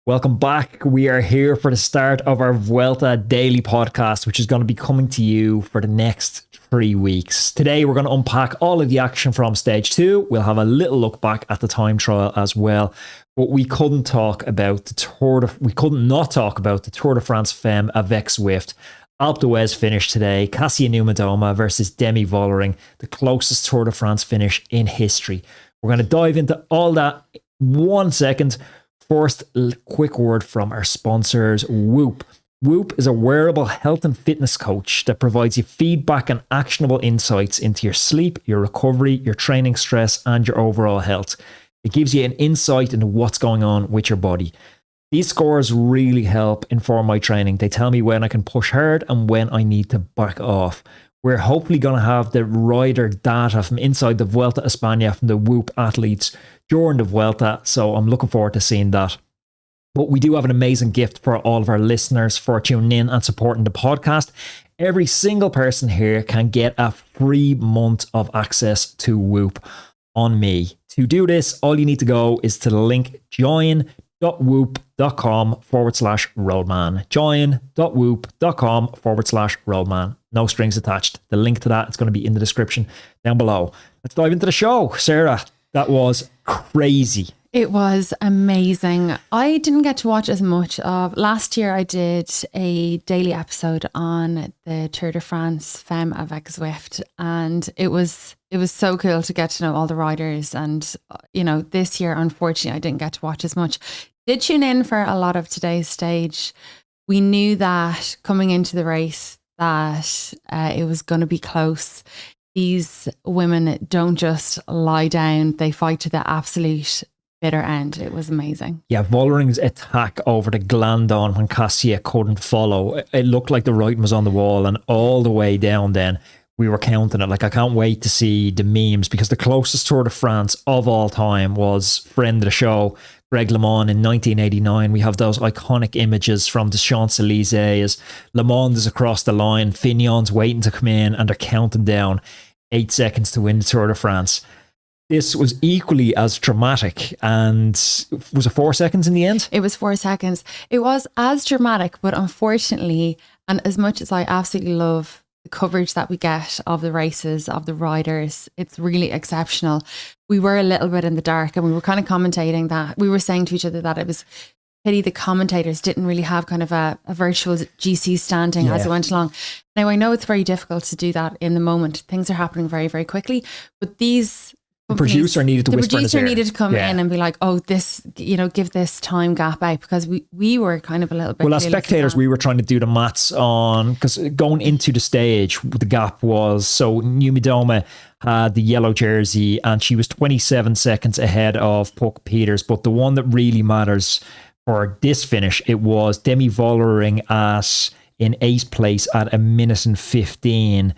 Welcome back. We are here for the start of our Vuelta daily podcast, which is going to be coming to you for the next 3 weeks. Today, we're going to unpack all of the action from stage 2. We'll have a little look back at the time trial as well. But we couldn't talk about the Tour de France Femme avec Zwift. Alpe d'Huez finished today. Kasia Niewiadoma versus Demi Vollering, the closest Tour de France finish in history. We're going to dive into all that in 1 second. First, a quick word from our sponsors, Whoop. Whoop is a wearable health and fitness coach that provides you feedback and actionable insights into your sleep, your recovery, your training stress, and your overall health. It gives you an insight into what's going on with your body. These scores really help inform my training. They tell me when I can push hard and when I need to back off. We're hopefully going to have the rider data from inside the Vuelta a España from the Whoop athletes during the Vuelta, so I'm looking forward to seeing that. But we do have an amazing gift for all of our listeners for tuning in and supporting the podcast. Every single person here can get a free month of access to Whoop on me. To do this, all you need to go is to the link join.whoop.com/roadman. join.whoop.com/roadman. No strings attached. The link to that is going to be in the description down below. Let's dive into the show. Sarah, that was crazy. It was amazing. I didn't get to watch as much of last year. I did a daily episode on the Tour de France Femme avec Zwift, and it was so cool to get to know all the riders. And this year, unfortunately, I didn't get to watch as much. Did tune in for a lot of today's stage. We knew that coming into the race that it was going to be close. These women don't just lie down; they fight to the absolute bitter end. It was amazing. Yeah, Vollering's attack over the Glandon when Kasia couldn't follow. It looked like the writing was on the wall, and all the way down then we were counting it. Like, I can't wait to see the memes, because the closest Tour de France of all time was friend of the show, Greg LeMond in 1989. We have those iconic images from the Champs-Élysées as LeMond is across the line, Fignon's waiting to come in, and they're counting down 8 seconds to win the Tour de France. This was equally as dramatic, and was it 4 seconds in the end? It was 4 seconds. It was as dramatic, but unfortunately, and as much as I absolutely love the coverage that we get of the races, of the riders, it's really exceptional. We were a little bit in the dark, and we were kind of commentating that. We were saying to each other that it was pity the commentators didn't really have kind of a virtual GC standing as it went along. Now, I know it's very difficult to do that in the moment. Things are happening very, very quickly, but these... The producer needed to whisper in his ear. The producer needed to come in and be like, oh, this, give this time gap out, because we were kind of a little bit... Well, as spectators, we were trying to do the maths on, because going into the stage, the gap was, so Niewiadoma had the yellow jersey and she was 27 seconds ahead of Puck Peters. But the one that really matters for this finish, it was Demi Vollering in 8th place at 1:15.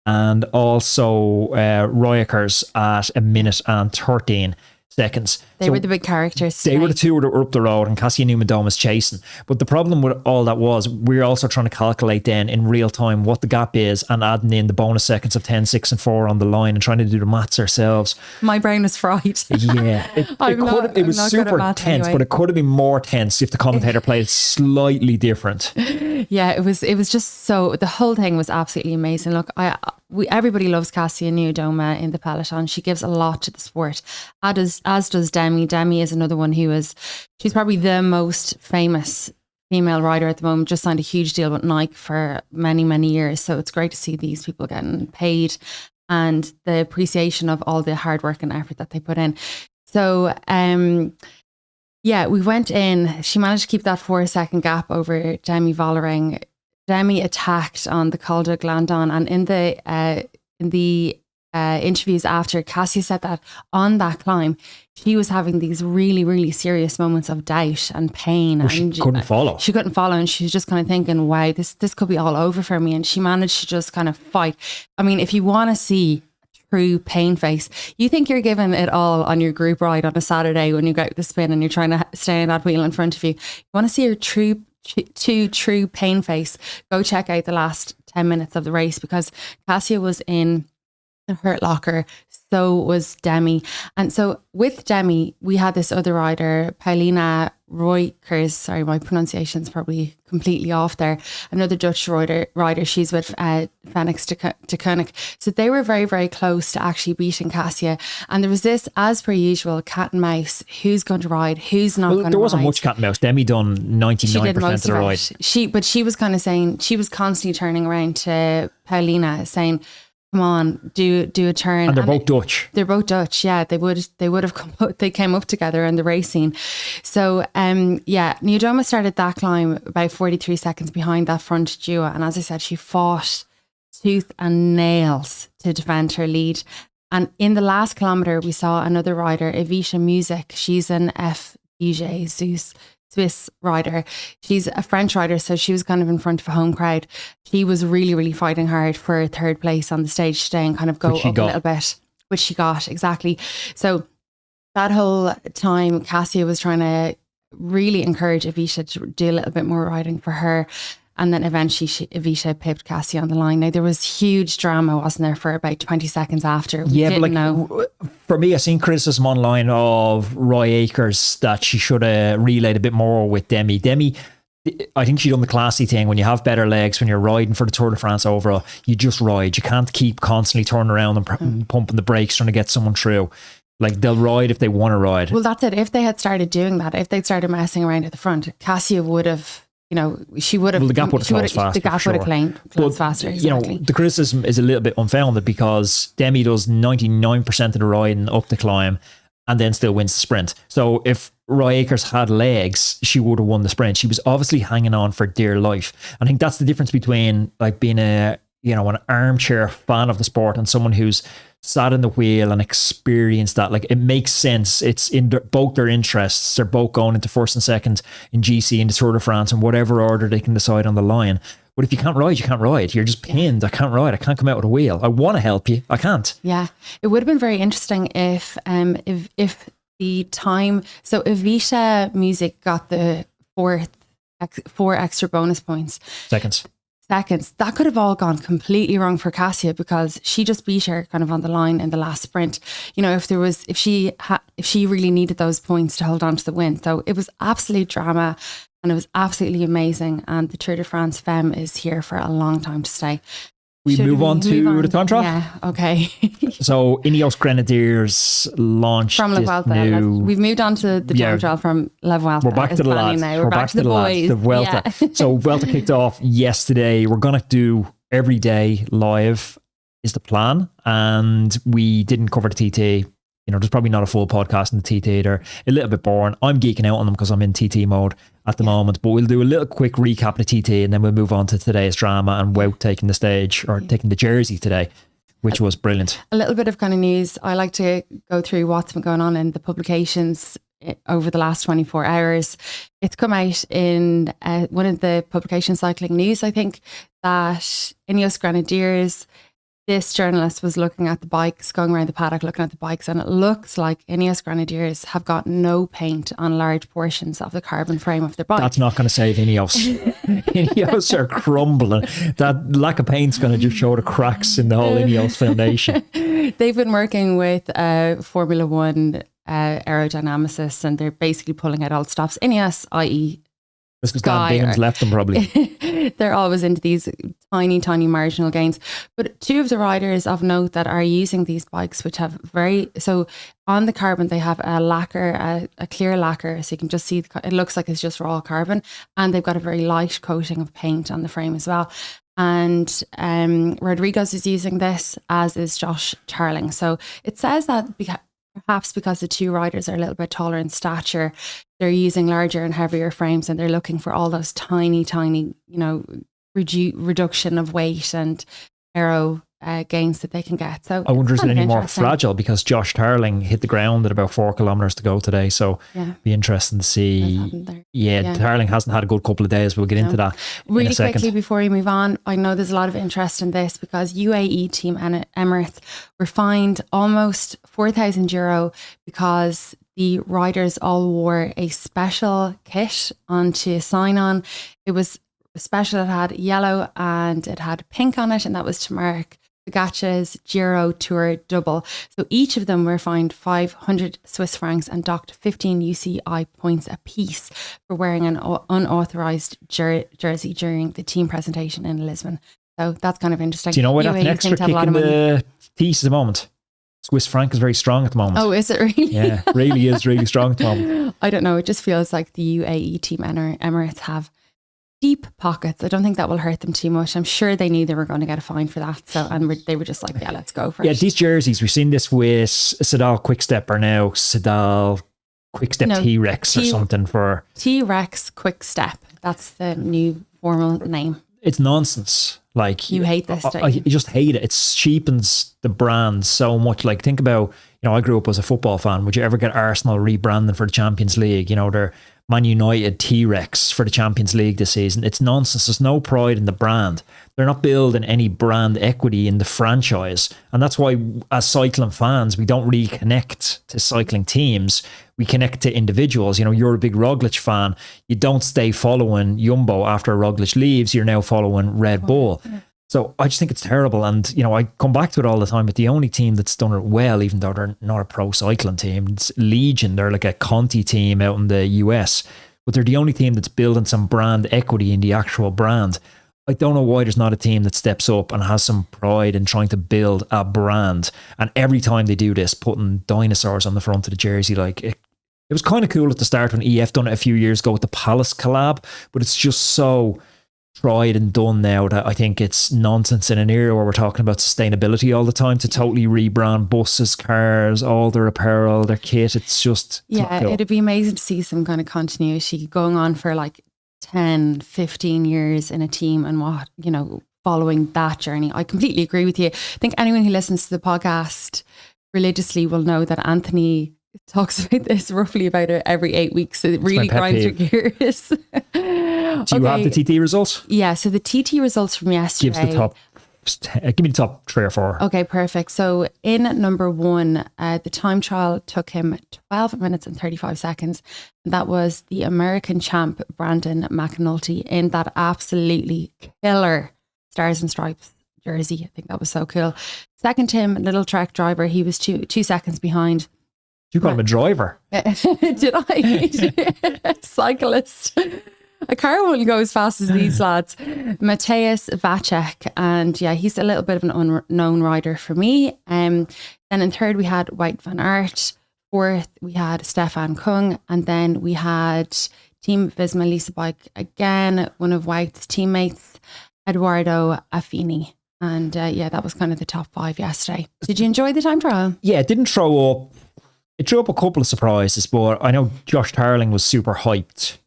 And also Royakers at 1:13 seconds. They were the big characters. They were the two that were up the road, and Kasia Niewiadoma was chasing. But the problem with all that was, we're also trying to calculate then in real time what the gap is, and adding in the bonus seconds of 10, 6 and 4 on the line, and trying to do the maths ourselves. My brain was fried. Yeah. It was super tense, anyway. But it could have been more tense if the commentator played it slightly different. Yeah, it was just so, the whole thing was absolutely amazing. Look, everybody loves Kasia Niewiadoma in the peloton. She gives a lot to the sport, as does Demi. Demi is another one she's probably the most famous female rider at the moment. Just signed a huge deal with Nike for many, many years. So it's great to see these people getting paid, and the appreciation of all the hard work and effort that they put in. So, we went in. She managed to keep that 4 second gap over Demi Vollering. Demi attacked on the Col de Glandon, and in the interviews after, Kasia said that on that climb she was having these really, really serious moments of doubt and pain. Well, she couldn't follow. She couldn't follow, and she was just kind of thinking, wow, this could be all over for me. And she managed to just kind of fight. I mean, if you want to see true pain face, you think you're giving it all on your group ride on a Saturday when you go out the spin and you're trying to stay in that wheel in front of you. You want to see your true pain face, go check out the last 10 minutes of the race, because Kasia was in the hurt locker, so was Demi. And so with Demi, we had this other rider, Paulina Roykers, sorry, my pronunciation's probably completely off there. Another Dutch rider, she's with Phoenix de Koning. So they were very, very close to actually beating Cassia. And there was this, as per usual, cat and mouse. Who's going to ride? Who's not going to ride? There wasn't much cat and mouse. Demi done 99% of the ride. But she was kind of saying, she was constantly turning around to Paulina saying, come on, do a turn. And they're both Dutch. They're both Dutch, yeah. They would have they came up together in the race scene. So Neodoma started that climb about 43 seconds behind that front duo. And as I said, she fought tooth and nails to defend her lead. And in the last kilometre, we saw another rider, Evisha Music. She's an FDJ Swiss rider. She's a French rider, so she was kind of in front of a home crowd. She was really, really fighting hard for third place on the stage today and kind of go up a little bit, which she got, exactly. So that whole time, Cassia was trying to really encourage Evisha to do a little bit more riding for her. And then eventually Evisha pipped Cassia on the line. Now, there was huge drama, wasn't there, for about 20 seconds after? For me, I seen criticism online of Roy Akers that she should have relayed a bit more with Demi. Demi, I think she done the classy thing. When you have better legs, when you're riding for the Tour de France overall, you just ride. You can't keep constantly turning around and pumping the brakes trying to get someone through. Like, they'll ride if they want to ride. Well, that's it. If they had started doing that, if they'd started messing around at the front, Cassia would have... she would have. Well, the gap would have closed faster. The gap would have closed faster. Exactly. The criticism is a little bit unfounded because Demi does 99% of the riding up the climb and then still wins the sprint. So if Roy Akers had legs, she would have won the sprint. She was obviously hanging on for dear life. I think that's the difference between like being an armchair fan of the sport and someone who's sat in the wheel and experienced that. Like, it makes sense. It's in both their interests. They're both going into first and second in GC in the Tour de France in whatever order they can decide on the line. But if you can't ride, you can't ride. You're just pinned. I can't ride. I can't come out with a wheel. I want to help you. I can't. Yeah. It would have been very interesting if the time, so Evisha Music got the four extra bonus points. Seconds. That could have all gone completely wrong for Cassia because she just beat her kind of on the line in the last sprint. If she really needed those points to hold on to the win. So it was absolute drama and it was absolutely amazing. And the Tour de France Femme is here for a long time to stay. We move on to the time trial? Yeah, okay. So Ineos Grenadiers launched from La Vuelta. We've moved on to the time trial from La Vuelta. We're back to the lads. Now. We're back to the boys. The Vuelta. Yeah. So Vuelta kicked off yesterday. We're going to do every day live is the plan. And we didn't cover the TT. There's probably not a full podcast in the TT. They're a little bit boring. I'm geeking out on them because I'm in TT mode at the moment. But we'll do a little quick recap of the TT and then we'll move on to today's drama and Wout taking the stage or taking the jersey today, which was brilliant. A little bit of kind of news. I like to go through what's been going on in the publications over the last 24 hours. It's come out in one of the publications, Cycling News, I think, that Ineos Grenadiers, this journalist was looking at the bikes, going around the paddock, looking at the bikes, and it looks like Ineos Grenadiers have got no paint on large portions of the carbon frame of their bike. That's not going to save Ineos. Ineos are crumbling. That lack of paint's going to just show the cracks in the whole Ineos foundation. They've been working with Formula One aerodynamicists, and they're basically pulling out all the stops. Ineos, i.e. This was Dan Bingham's left them probably. They're always into these tiny, tiny marginal gains. But two of the riders of note that are using these bikes, which have so on the carbon, they have a lacquer, a clear lacquer. So you can just see, it looks like it's just raw carbon. And they've got a very light coating of paint on the frame as well. And Rodriguez is using this, as is Josh Tarling. So it says that perhaps because the two riders are a little bit taller in stature, they're using larger and heavier frames and they're looking for all those tiny, tiny, reduction of weight and aero gains that they can get. So I wonder is it any more fragile because Josh Tarling hit the ground at about 4 kilometers to go today. So be interesting to see. Yeah, Tarling hasn't had a good couple of days. We'll get into that really in a second. Quickly before we move on, I know there's a lot of interest in this because UAE team Emirates were fined almost €4,000 because the riders all wore a special kit onto sign on. It was special. It had yellow and it had pink on it, and that was to mark Pogacar's Giro Tour double. So each of them were fined 500 Swiss francs and docked 15 UCI points apiece for wearing an unauthorised jersey during the team presentation in Lisbon. So that's kind of interesting. Do you know why that's an extra kick in the teeth at the moment? Swiss franc is very strong at the moment. Oh, is it really? Yeah, really is really strong at the moment. I don't know. It just feels like the UAE team Emirates have deep pockets. I don't think that will hurt them too much. I'm sure they knew they were going to get a fine for that. So, and they were just like, yeah, let's go for it. Yeah, these jerseys, we've seen this with Sedal Quickstep or now Sedal Quickstep TRex or something for... TRex Quickstep. That's the new formal name. It's nonsense. Like, you hate this, don't you? I just hate it. It cheapens the brand so much. Like, think about, I grew up as a football fan. Would you ever get Arsenal rebranding for the Champions League? They're Man United T-Rex for the Champions League this season. It's nonsense. There's no pride in the brand. They're not building any brand equity in the franchise. And that's why, as cycling fans, we don't really connect to cycling teams. We connect to individuals. You're a big Roglic fan. You don't stay following Jumbo after Roglic leaves. You're now following Red Bull. So I just think it's terrible. And, I come back to it all the time. But the only team that's done it well, even though they're not a pro cycling team, it's Legion. They're like a Conti team out in the US. But they're the only team that's building some brand equity in the actual brand. I don't know why there's not a team that steps up and has some pride in trying to build a brand. And every time they do this, putting dinosaurs on the front of the jersey, like it was kind of cool at the start when EF done it a few years ago with the Palace collab. But it's just so tried and done now that I think it's nonsense in an era where we're talking about sustainability all the time to totally rebrand buses, cars, all their apparel, their kit. It's just... Yeah, it'd be amazing to see some kind of continuity going on for like 10, 15 years in a team and following that journey. I completely agree with you. I think anyone who listens to the podcast religiously will know that Anthony talks about this roughly about it every 8 weeks. So it really grinds your gears. Do you have the TT results? Yeah, so the TT results from yesterday. Give me the top 3 or 4. Okay, perfect. So in number 1, the time trial took him 12 minutes and 35 seconds. That was the American champ, Brandon McAnulty, in that absolutely killer Stars and Stripes jersey. I think that was so cool. Second him, little Trek driver. He was 2 seconds behind. You call him a driver? Did I? Cyclist. A car won't go as fast as these lads. Mateusz Vacek, and yeah, he's a little bit of an unknown rider for me. Then in third we had Wout van Aert. Fourth we had Stefan Kung, and then we had Team Visma Lisa Bike again, one of Wout's teammates, Eduardo Affini. And that was kind of the top 5 yesterday. Did you enjoy the time trial? Yeah, it didn't throw up. It threw up a couple of surprises, but I know Josh Tarling was super hyped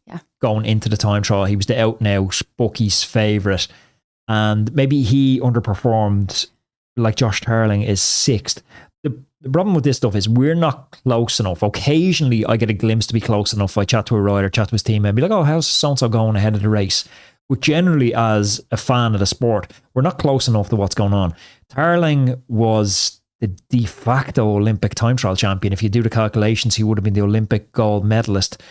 going into the time trial. He was the out-and-out bookies' favourite. And maybe he underperformed, like Josh Tarling is 6th. The problem with this stuff is we're not close enough. Occasionally, I get a glimpse to be close enough. I chat to a rider, chat to his team, and be like, oh, how's so-and-so going ahead of the race? But generally, as a fan of the sport, we're not close enough to what's going on. Tarling was the de facto Olympic time trial champion. If you do the calculations, he would have been the Olympic gold medalist,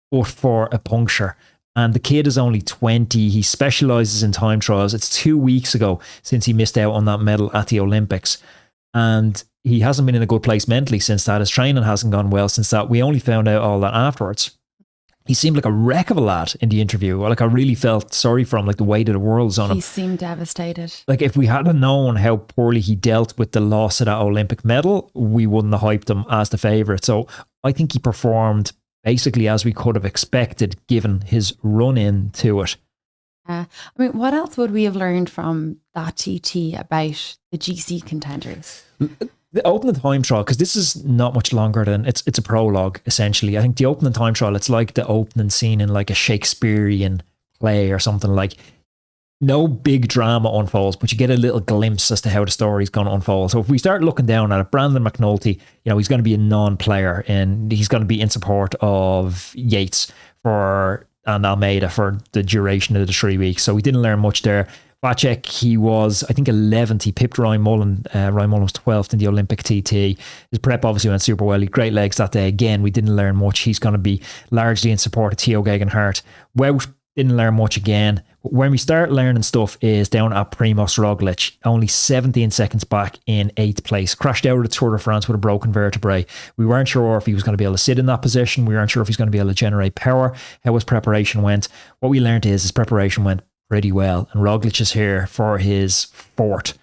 but for a puncture. And the kid is only 20. He specialises in time trials. It's 2 weeks ago since he missed out on that medal at the Olympics. And he hasn't been in a good place mentally since that. His training hasn't gone well since that. We only found out all that afterwards. He seemed like a wreck of a lad in the interview. Like, I really felt sorry for him, like the weight of the world's on him. He seemed devastated. Like, if we hadn't known how poorly he dealt with the loss of that Olympic medal, we wouldn't have hyped him as the favourite. So I think he performed basically as we could have expected, given his run in to it. I mean, what else would we have learned from that TT about the GC contenders? The opening time trial, because this is not much longer than it's a prologue essentially. I think the opening time trial, it's like the opening scene in like a Shakespearean play or something. Like, no big drama unfolds, but you get a little glimpse as to how the story's going to unfold. So if we start looking down at it, Brandon McNulty, he's going to be a non-player and he's going to be in support of Yates and Almeida for the duration of the 3 weeks. So we didn't learn much there. Vacek, he was, I think, 11th. He pipped Ryan Mullen. Ryan Mullen was 12th in the Olympic TT. His prep obviously went super well. He had great legs that day. Again, we didn't learn much. He's going to be largely in support of Theo Geoghegan Hart. Wout didn't learn much again. When we start learning stuff is down at Primoz Roglic, only 17 seconds back in 8th place. Crashed out of the Tour de France with a broken vertebrae. We weren't sure if he was going to be able to sit in that position. We weren't sure if he's going to be able to generate power, how his preparation went. What we learned is his preparation went pretty well. And Roglic is here for his 4th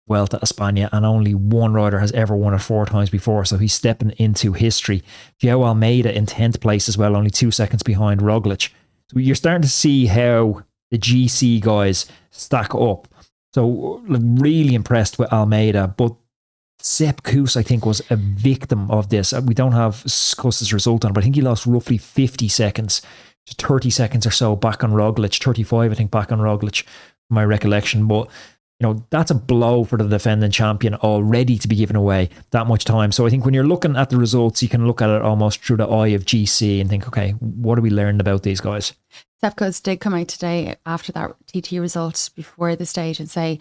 Vuelta a España, and only one rider has ever won it 4 times before, so he's stepping into history. João Almeida in 10th place as well, only 2 seconds behind Roglic. So you're starting to see how the GC guys stack up. So really impressed with Almeida, but Sepp Kuss, I think, was a victim of this. We don't have Kuss's result on it, but I think he lost roughly 50 seconds, 30 seconds or so back on Roglic, 35 I think back on Roglic, my recollection. But that's a blow for the defending champion already to be given away that much time. So I think when you're looking at the results, you can look at it almost through the eye of GC and think, okay, what are we learning about these guys? Sepp Kuss did come out today after that TT result before the stage and say,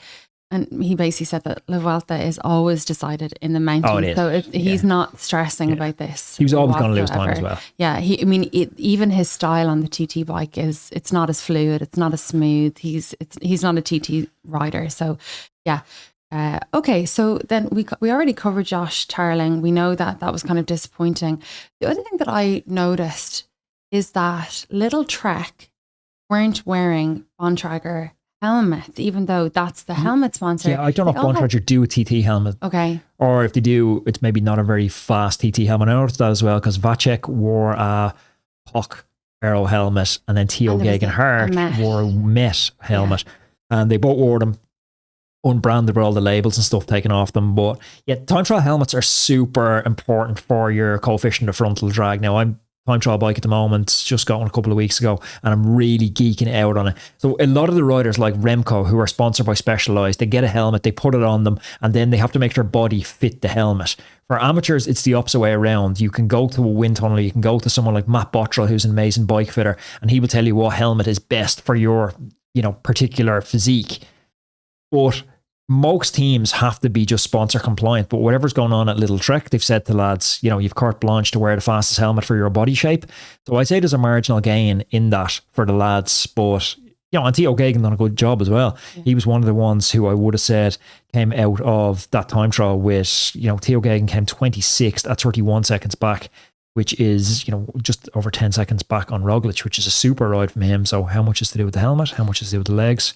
and he basically said that La Vuelta is always decided in the mountains. So he's not stressing about this. He was always going to lose time as well. Yeah, even his style on the TT bike it's not as fluid, it's not as smooth. He's not a TT rider. So yeah. Okay, so then we already covered Josh Tarling. We know that was kind of disappointing. The other thing that I noticed is that Little Trek weren't wearing Bontrager helmet, even though that's the helmet sponsor. Yeah, I don't know if Bontrager do a TT helmet. Okay. Or if they do, it's maybe not a very fast TT helmet. I noticed that as well because Vacek wore a Puck Aero helmet and then Theo Gegenhardt wore a Met helmet. Yeah. And they both wore them unbranded with all the labels and stuff taken off them. But yeah, time trial helmets are super important for your coefficient of frontal drag. Now, I'm time trial bike at the moment, just got one a couple of weeks ago, and I'm really geeking out on it. So a lot of the riders like Remco, who are sponsored by Specialized, they get a helmet, they put it on them, and then they have to make their body fit the helmet. For amateurs, it's the opposite way around. You can go to a wind tunnel, you can go to someone like Matt Bottrell, who's an amazing bike fitter, and he will tell you what helmet is best for your, particular physique. But most teams have to be just sponsor compliant, but whatever's going on at Little Trek, they've said to lads, you've carte blanche to wear the fastest helmet for your body shape. So I'd say there's a marginal gain in that for the lads, but and Theo Geoghegan done a good job as well. Yeah. He was one of the ones who I would have said came out of that time trial with, Theo Geoghegan came 26th at 31 seconds back, which is, just over 10 seconds back on Roglic, which is a super ride from him. So how much is to do with the helmet? How much is to do with the legs?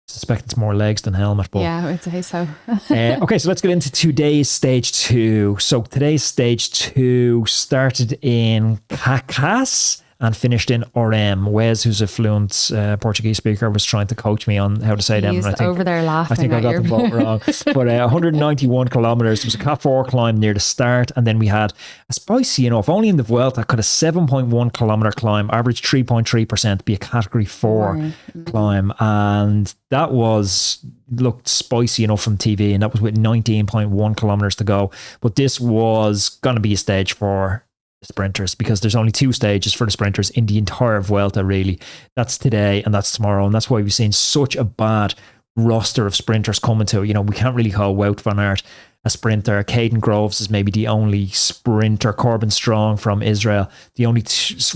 Suspect it's more legs than helmet, but yeah, I'd say so. Okay, so let's get into today's stage 2. So today's stage 2 started in Cacas and finished in Orem. Wes, who's a fluent Portuguese speaker, was trying to coach me on how to say them. He's over there laughing. I think I got the vote wrong. But 191 kilometers. There was a Cat 4 climb near the start, and then we had a spicy enough, only in the Vuelta, could a 7.1 kilometer climb, average 3.3%, be a category 4 climb, and that looked spicy enough from TV, and that was with 19.1 kilometers to go. But this was going to be a stage for sprinters, because there's only 2 stages for the sprinters in the entire Vuelta, really. That's today and that's tomorrow, and that's why we've seen such a bad roster of sprinters coming to. We can't really call Wout van Aert a sprinter. Caden Groves is maybe the only sprinter. Corbin Strong from Israel, the only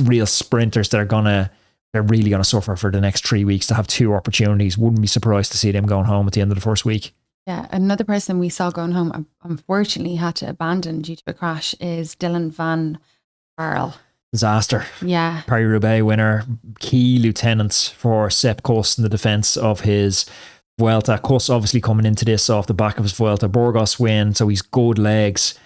real sprinters that they're really going to suffer for the next 3 weeks to have 2 opportunities. Wouldn't be surprised to see them going home at the end of the first week. Yeah, another person we saw going home, unfortunately had to abandon due to a crash, is Dylan van Baarle. Disaster. Yeah. Paris-Roubaix winner, key lieutenant for Sepp Kuss in the defence of his Vuelta. Kuss obviously coming into this off the back of his Vuelta Burgos win, so he's good legs.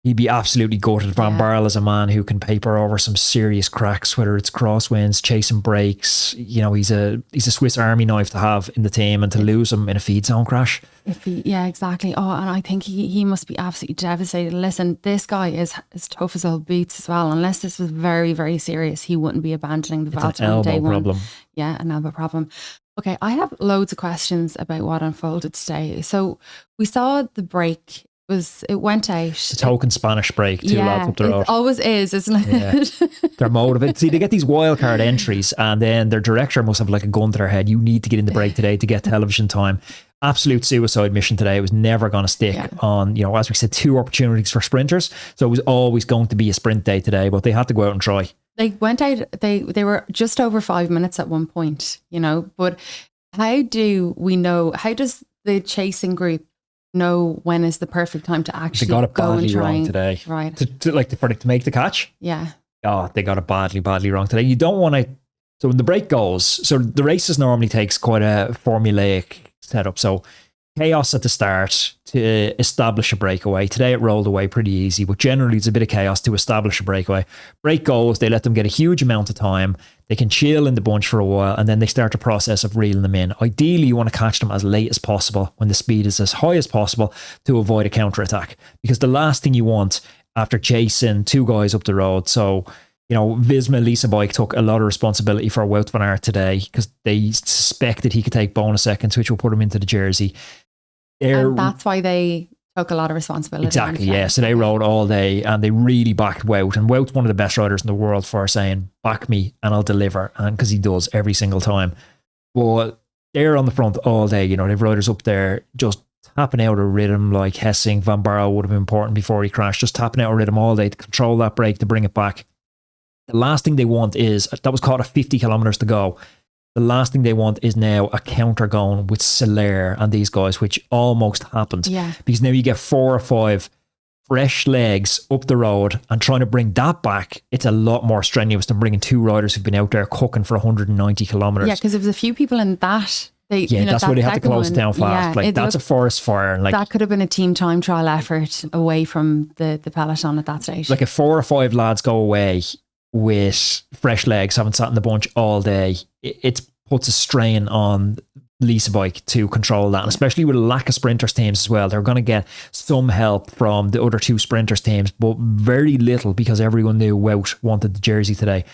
He'd be absolutely gutted. Van Baarle is a man who can paper over some serious cracks, whether it's crosswinds, chasing breaks. He's a Swiss Army knife to have in the team, and to lose him in a feed zone crash. Yeah, exactly. Oh, and I think he must be absolutely devastated. Listen, this guy is as tough as old boots as well. Unless this was very, very serious, he wouldn't be abandoning the Vuelta on day 1. Problem. Yeah, an elbow problem. Okay, I have loads of questions about what unfolded today. So we saw the break. It went out. The token Spanish break, 2 lads up the road. It always is, isn't it? Yeah. They're motivated. See, they get these wildcard entries, and then their director must have like a gun to their head. You need to get in the break today to get television time. Absolute suicide mission today. It was never going to stick on, as we said, 2 opportunities for sprinters. So it was always going to be a sprint day today, but they had to go out and try. They went out, they were just over 5 minutes at one point, you know, but how do we know, how does the chasing group know when is the perfect time to actually They got it go and badly try wrong and, today. right? To make the catch. Yeah. Oh, they got it badly wrong today. You don't want to. So when the break goes, so the races normally takes quite a formulaic setup. So chaos at the start to establish a breakaway. Today it rolled away pretty easy, but generally it's a bit of chaos to establish a breakaway. Break goes, they let them get a huge amount of time. They can chill in the bunch for a while, and then they start the process of reeling them in. Ideally, you want to catch them as late as possible when the speed is as high as possible to avoid a counterattack. Because the last thing you want after chasing two guys up the road, so you know, Visma Lisa Bike took a lot of responsibility for Wout van Aert today because they suspected he could take bonus seconds, which will put him into the jersey. And that's why they took a lot of responsibility. Exactly, yeah. So they rode all day and they really backed Wout. And Wout's one of the best riders in the world for saying, back me and I'll deliver. And because he does every single time. But they're on the front all day. You know, they've riders up there just tapping out a rhythm like Hessing. Van Barle would have been important before he crashed. Just tapping out a rhythm all day to control that break, to bring it back. The last thing they want is, that was caught at 50 kilometers to go. The last thing they want is now a counter going with Soler and these guys, which almost happened. Yeah. Because now you get 4 or 5 fresh legs up the road, and trying to bring that back, it's a lot more strenuous than bringing 2 riders who've been out there cooking for 190 kilometers. Yeah, because there was a few people in that. That's why they had to close it down fast. Yeah, that's a forest fire. Like, that could have been a team time trial effort away from the peloton at that stage. Like if 4 or 5 lads go away with fresh legs, haven't sat in the bunch all day, it puts a strain on Lisa Bike to control that, and especially with a lack of sprinters teams as well. They're going to get some help from the other 2 sprinters teams, but very little because everyone knew Wout wanted the jersey today.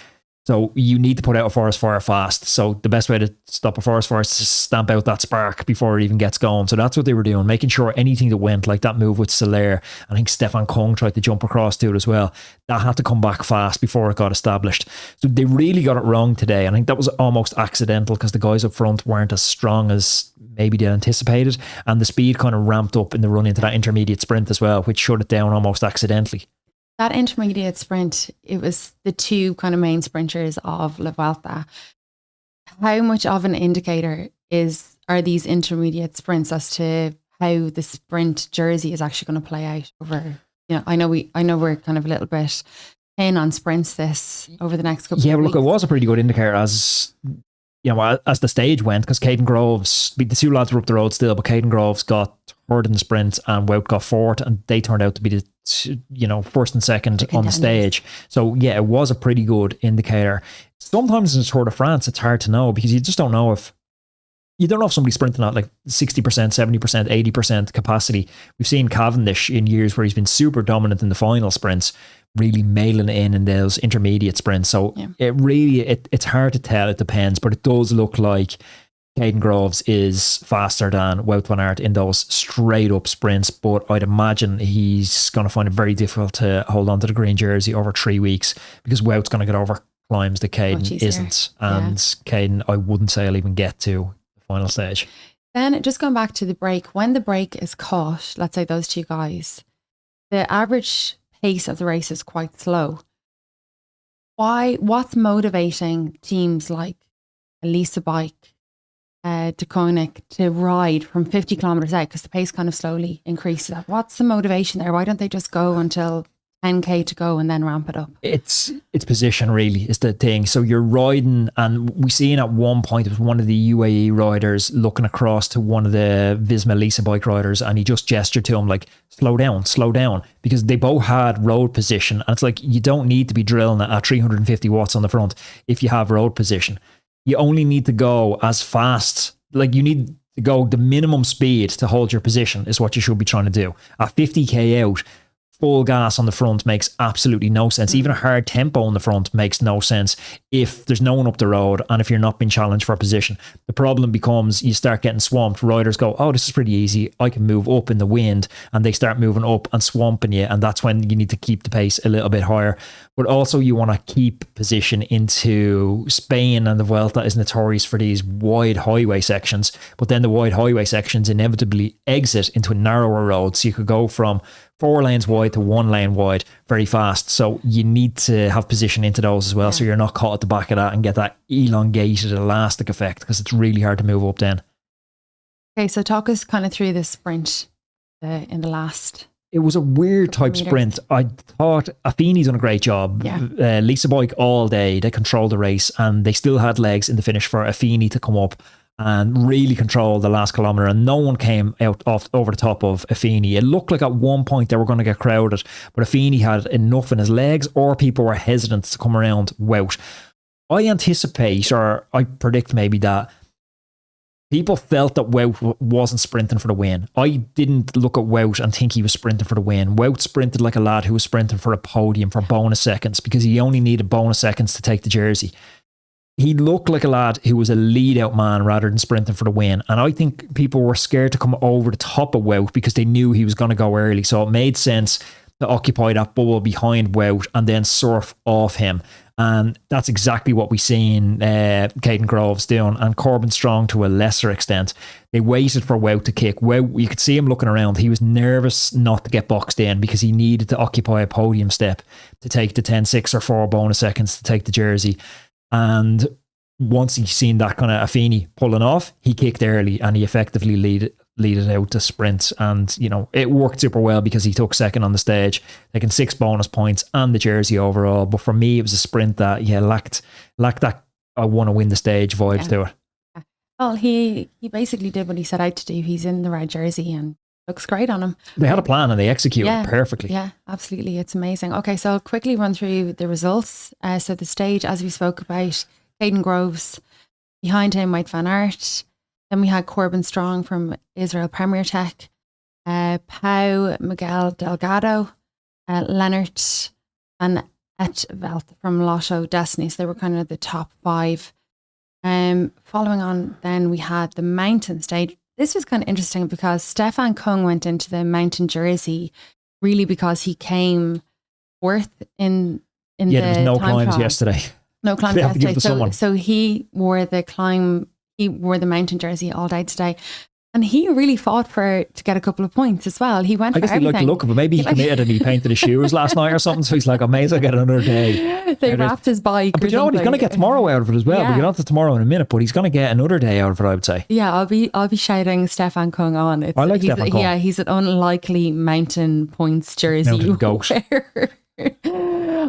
So you need to put out a forest fire fast. So the best way to stop a forest fire is to stamp out that spark before it even gets going. So that's what they were doing, making sure anything that went, like that move with Soler, I think Stefan Kung tried to jump across to it as well, that had to come back fast before it got established. So they really got it wrong today. I think that was almost accidental because the guys up front weren't as strong as maybe they anticipated, and the speed kind of ramped up in the run into that intermediate sprint as well, which shut it down almost accidentally. That intermediate sprint, it was the 2 kind of main sprinters of La Vuelta. How much of an indicator are these intermediate sprints as to how the sprint jersey is actually going to play out over? You know, I know we're kind of a little bit in on sprints this over the next couple of weeks. Yeah, well, look, it was a pretty good indicator as you know, as the stage went, because Caden Groves, the 2 lads were up the road still, but Caden Groves got third in the sprint and Wout got fourth, and they turned out to be the first and second on the stage. So yeah, it was a pretty good indicator. Sometimes in the Tour de France, it's hard to know because you just don't know if somebody's sprinting at like 60%, 70%, 80% capacity. We've seen Cavendish in years where he's been super dominant in the final sprints, really mailing it in those intermediate sprints. So it's hard to tell. It depends, but it does look like Caden Groves is faster than Wout van Aert in those straight up sprints, but I'd imagine he's going to find it very difficult to hold on to the green jersey over 3 weeks because Wout's going to get over climbs that Caden isn't. And Caden, I wouldn't say I'll even get to the final stage. Then just going back to the break, when the break is caught, let's say those 2 guys, the average pace of the race is quite slow. What's motivating teams like Lisa Bike, Deceuninck to ride from 50 kilometers out, because the pace kind of slowly increases? What's the motivation there? Why don't they just go until 10k to go and then ramp it up? It's position really is the thing. So you're riding, and we seen at one point it was one of the UAE riders looking across to one of the Visma Lisa Bike riders, and he just gestured to him like, slow down, because they both had road position, and it's like, you don't need to be drilling at 350 watts on the front if you have road position. You only need to go as fast, like you need to go the minimum speed to hold your position is what you should be trying to do. At 50k out, full gas on the front makes absolutely no sense. Even a hard tempo on the front makes no sense if there's no one up the road and if you're not being challenged for position. The problem becomes you start getting swamped. Riders go, oh, this is pretty easy, I can move up in the wind, and they start moving up and swamping you, and that's when you need to keep the pace a little bit higher. But also you want to keep position into Spain, and the Vuelta is notorious for these wide highway sections, but then the wide highway sections inevitably exit into a narrower road, so you could go from 4 lanes wide to 1 lane wide very fast. So you need to have position into those as well. So you're not caught at the back of that and get that elongated elastic effect, because it's really hard to move up then. Okay, so talk us kind of through the sprint in the last. It was a weird type sprint. I thought Affini's done a great job. Yeah. Lisa Bike all day, they controlled the race, and they still had legs in the finish for Affini to come up and really control the last kilometre, and no one came out over the top of Affini. It looked like at one point they were going to get crowded, but Affini had enough in his legs, or people were hesitant to come around Wout. I anticipate, or I predict maybe, that people felt that Wout wasn't sprinting for the win. I didn't look at Wout and think he was sprinting for the win. Wout sprinted like a lad who was sprinting for a podium, for bonus seconds, because he only needed bonus seconds to take the jersey. He looked like a lad who was a lead-out man rather than sprinting for the win. And I think people were scared to come over the top of Wout because they knew he was going to go early. So it made sense to occupy that bubble behind Wout and then surf off him. And that's exactly what we seen Caden Groves doing, and Corbin Strong to a lesser extent. They waited for Wout to kick. Wout, you could see him looking around. He was nervous not to get boxed in because he needed to occupy a podium step to take the 10.6 or 4 bonus seconds to take the jersey. And once he seen that kind of Affini pulling off, he kicked early and he effectively leaded out the sprint. And, you know, it worked super well because he took second on the stage, taking 6 bonus points and the jersey overall. But for me, it was a sprint that, lacked that I want to win the stage vibes to it. Yeah. Well, he basically did what he set out to do. He's in the red jersey and looks great on him. They had a plan and they executed perfectly. Yeah, absolutely. It's amazing. Okay, so I'll quickly run through the results. So the stage, as we spoke about, Caden Groves, behind him, Wout van Aert. Then we had Corbin Strong from Israel Premier Tech, Pau Miguel Delgado, Leonard and Etveld from Lotto Destiny. So they were kind of the top 5. Following on, then we had the mountain stage. This was kind of interesting because Stefan Kung went into the mountain jersey really because he came 4th in the there was no time climbs trial. yesterday. No climbs They have to give it to yesterday. someone. So he wore the mountain jersey all day today. And he really fought to get a couple of points as well. He went I for guess he everything. liked the look of it. Maybe he committed and he painted his shoes last night or something. So he's like, I may as well get another day. They wrapped his bike. But you know what? He's going to get tomorrow out of it as well. We'll get on to tomorrow in a minute, but he's going to get another day out of it, I would say. Yeah, I'll be shouting Stefan Kung on. I like Stefan Kung. Yeah, he's an unlikely mountain points jersey Mountain goat. wearer.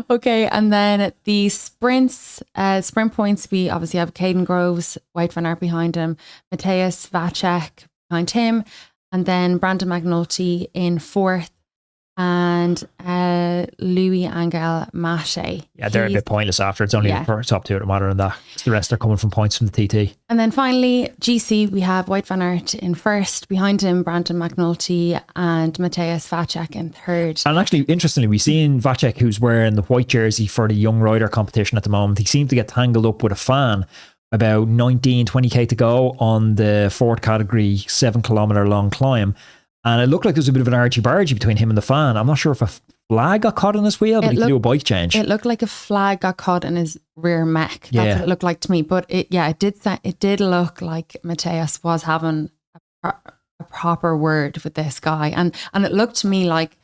Okay, and then the sprints, sprint points, we obviously have Caden Groves, Wout van Aert behind him, Matthias Vacek behind him, and then Brandon McNulty in 4th, and Louis Angel Mache. Yeah, they're a bit pointless after. It's only the top 2 that matter than that. The rest are coming from points from the TT. And then finally, GC, we have Wout van Aert in 1st, behind him Brandon McNulty and Matthias Vacek in 3rd. And actually, interestingly, we've seen Vacek, who's wearing the white jersey for the young rider competition at the moment. He seemed to get tangled up with a fan about 20k to go on the 4th category 7 kilometre long climb. And it looked like there was a bit of an argy-bargy between him and the fan. I'm not sure if a flag got caught in his wheel, but he could do a bike change. It looked like a flag got caught in his rear mech. That's what it looked like to me. But it did look like Matthias was having a proper word with this guy. And it looked to me like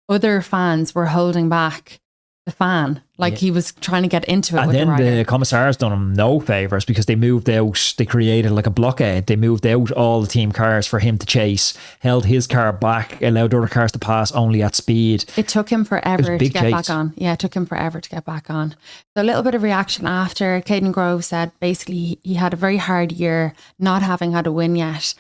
other fans were holding back the fan. Like he was trying to get into it. And with then the commissars done him no favours because they moved out, they created like a blockade. They moved out all the team cars for him to chase, held his car back, allowed other cars to pass only at speed. It took him forever to get chase. back on. Yeah, it took him forever to get back on. So a little bit of reaction after. Caden Grove said basically he had a very hard year, not having had a win yet,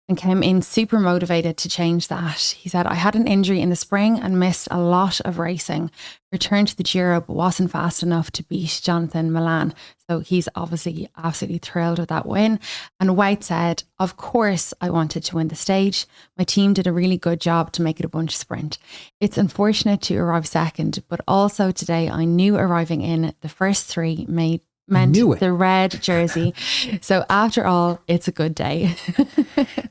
and came in super motivated to change that. He said, I had an injury in the spring and missed a lot of racing. Returned to the Giro, but wasn't fast enough to beat Jonathan Milan. So he's obviously absolutely thrilled with that win. And Wout said, of course I wanted to win the stage. My team did a really good job to make it a bunch sprint. It's unfortunate to arrive second, but also today I knew arriving in the first 3 meant the red jersey. So after all, it's a good day.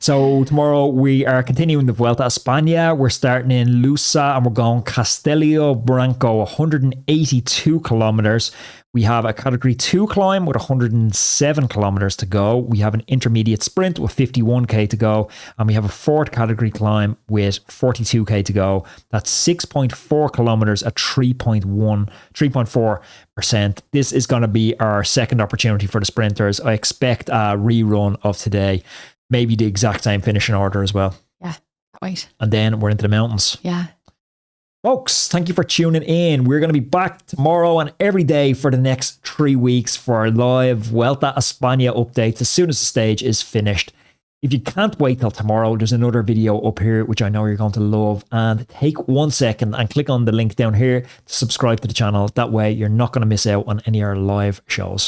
So tomorrow we are continuing the Vuelta a España. We're starting in Lusa and we're going Castello Branco, 182 kilometers. We have a category 2 climb with 107 kilometers to go. We have an intermediate sprint with 51k to go. And we have a fourth category climb with 42k to go. That's 6.4 kilometers at 3.4%. This is going to be our second opportunity for the sprinters. I expect a rerun of today, maybe the exact same finishing order as well. Yeah, wait. And then we're into the mountains. Yeah. Folks, thank you for tuning in. We're going to be back tomorrow and every day for the next 3 weeks for our live Vuelta a España updates as soon as the stage is finished. If you can't wait till tomorrow, there's another video up here, which I know you're going to love. And take 1 second and click on the link down here to subscribe to the channel. That way you're not going to miss out on any of our live shows.